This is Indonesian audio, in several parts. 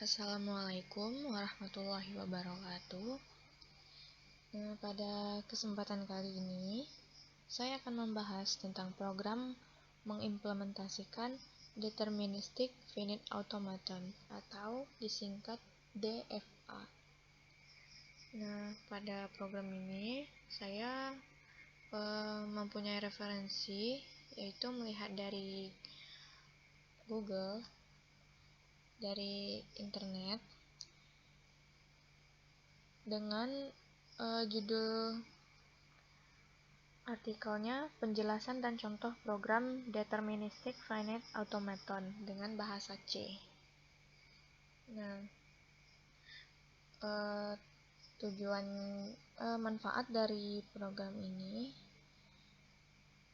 Assalamualaikum warahmatullahi wabarakatuh. Pada kesempatan kali ini, saya akan membahas tentang program mengimplementasikan Deterministic Finite Automaton atau disingkat DFA. Pada program ini, saya mempunyai referensi, yaitu melihat dari Google, dari internet, dengan judul artikelnya penjelasan dan contoh program Deterministic Finite Automaton dengan bahasa C. Tujuan manfaat dari program ini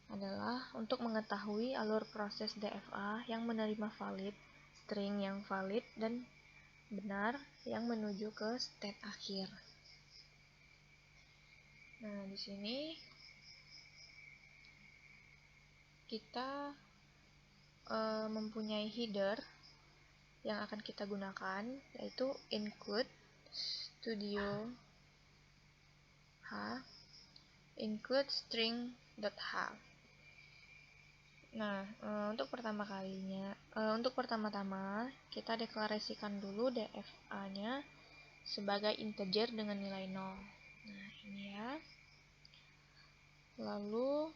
adalah untuk mengetahui alur proses DFA yang menerima valid, string yang valid dan benar yang menuju ke state akhir. Di sini kita mempunyai header yang akan kita gunakan, yaitu include studio h include string.h. Untuk pertama-tama kita deklarasikan dulu DFA-nya sebagai integer dengan nilai 0. Ini ya. Lalu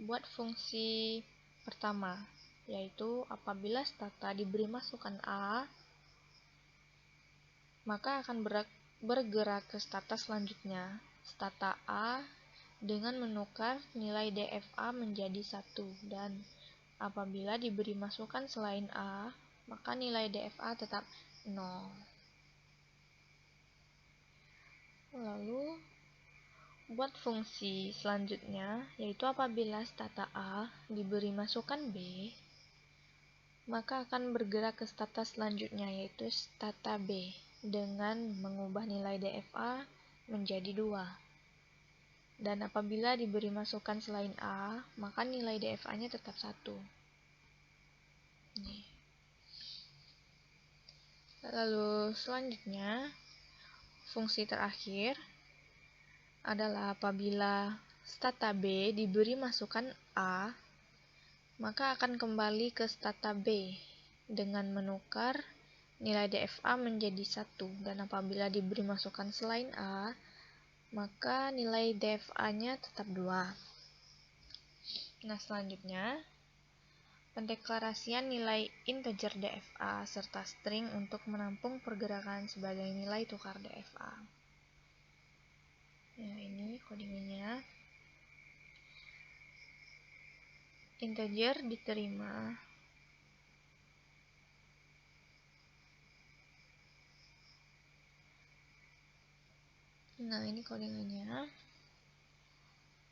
buat fungsi pertama, yaitu apabila stata diberi masukan A, maka akan bergerak ke stata selanjutnya, stata A, dengan menukar nilai DFA menjadi 1, dan apabila diberi masukan selain A, maka nilai DFA tetap 0. Lalu buat fungsi selanjutnya, yaitu apabila stata A diberi masukan B, maka akan bergerak ke stata selanjutnya, yaitu stata B, dengan mengubah nilai DFA menjadi 2. Dan apabila diberi masukan selain A, maka nilai DFA-nya tetap 1. Lalu selanjutnya, fungsi terakhir adalah apabila stata B diberi masukan A, maka akan kembali ke stata B dengan menukar nilai DFA menjadi 1, dan apabila diberi masukan selain A, maka nilai DFA-nya tetap 2. Selanjutnya, pendeklarasian nilai integer DFA serta string untuk menampung pergerakan sebagai nilai tukar DFA. Ini codingannya. Integer diterima ini codingannya.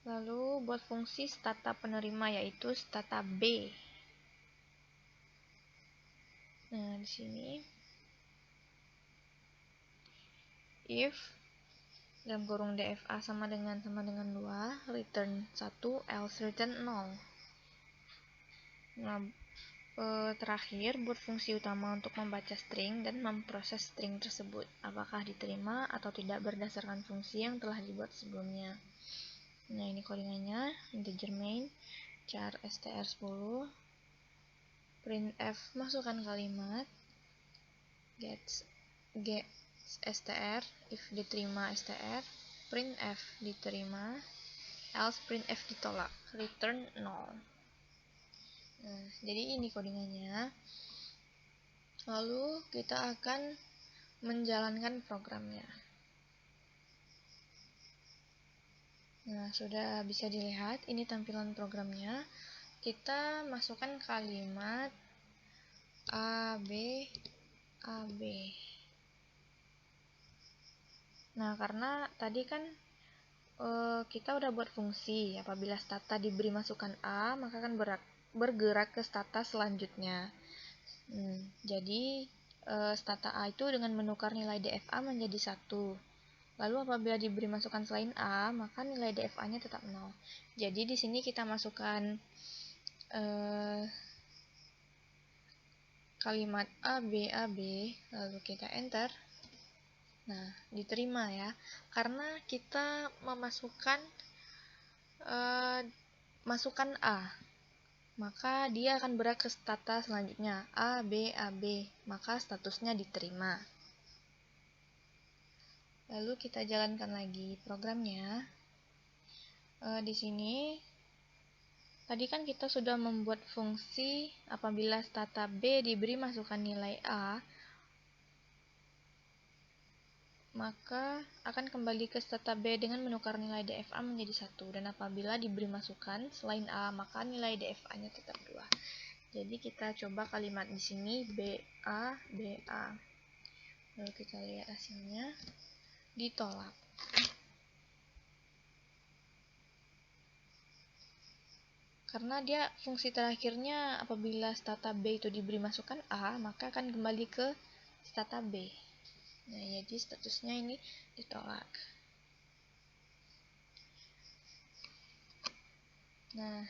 Lalu buat fungsi stata penerima, yaitu stata B. Di sini if dalam kurung DFA sama dengan 2, return 1, else return 0. Terakhir, buat fungsi utama untuk membaca string dan memproses string tersebut, apakah diterima atau tidak berdasarkan fungsi yang telah dibuat sebelumnya. Ini codingannya, integer main, char str10, printf masukkan kalimat, get str, if diterima str, printf diterima, else printf ditolak, return 0. Jadi ini codingannya. Lalu kita akan menjalankan programnya. Sudah bisa dilihat, ini tampilan programnya. Kita masukkan kalimat AB. Karena tadi kan kita udah buat fungsi, apabila stata diberi masukan A, maka akan bergerak ke stata selanjutnya. Jadi stata A itu dengan menukar nilai DFA menjadi 1. Lalu apabila diberi masukan selain A, maka nilai DFA-nya tetap 0. Jadi di sini kita masukkan kalimat A, B, lalu kita enter. Nah, diterima ya, karena kita memasukkan masukan A, maka dia akan bergerak ke status selanjutnya, A, B, maka statusnya diterima. Lalu kita jalankan lagi programnya. Di sini tadi kan kita sudah membuat fungsi apabila stata B diberi masukan nilai A, maka akan kembali ke stata B dengan menukar nilai DFA menjadi 1. Dan apabila diberi masukan selain A, maka nilai DFA-nya tetap 2. Jadi kita coba kalimat di sini BA. Lalu kita lihat hasilnya, ditolak. Karena dia fungsi terakhirnya apabila stata B itu diberi masukan A, maka akan kembali ke stata B. Nah, jadi statusnya ini ditolak. Nah,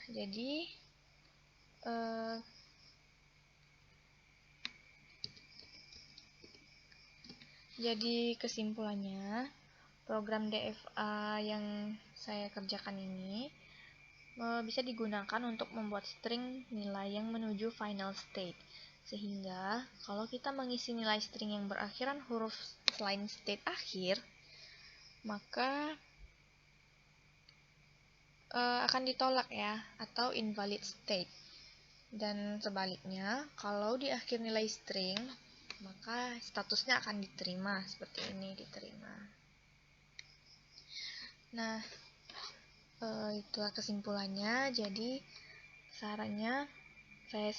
jadi kesimpulannya, program DFA yang saya kerjakan ini bisa digunakan untuk membuat string nilai yang menuju final state. Sehingga kalau kita mengisi nilai string yang berakhiran huruf selain state akhir, maka akan ditolak ya, atau invalid state. Dan sebaliknya, kalau di akhir nilai string, maka statusnya akan diterima, seperti ini, diterima. Nah, itulah kesimpulannya. Jadi, sarannya saya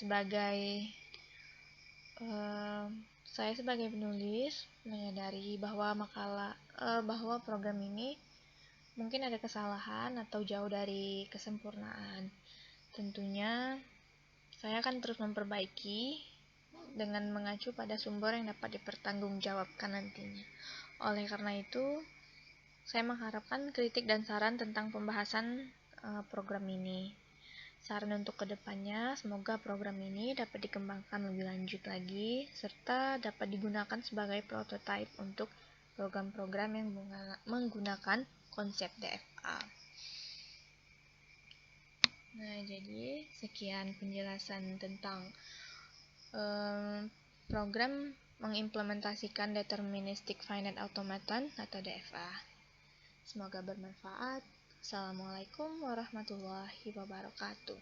sebagai penulis menyadari bahwa bahwa program ini mungkin ada kesalahan atau jauh dari kesempurnaan. Tentunya saya akan terus memperbaiki dengan mengacu pada sumber yang dapat dipertanggungjawabkan nantinya. Oleh karena itu, saya mengharapkan kritik dan saran tentang pembahasan program ini. Saran untuk kedepannya, semoga program ini dapat dikembangkan lebih lanjut lagi, serta dapat digunakan sebagai prototipe untuk program-program yang menggunakan konsep DFA. Nah, jadi sekian penjelasan tentang program mengimplementasikan Deterministic Finite Automaton atau DFA. Semoga bermanfaat. Assalamualaikum warahmatullahi wabarakatuh.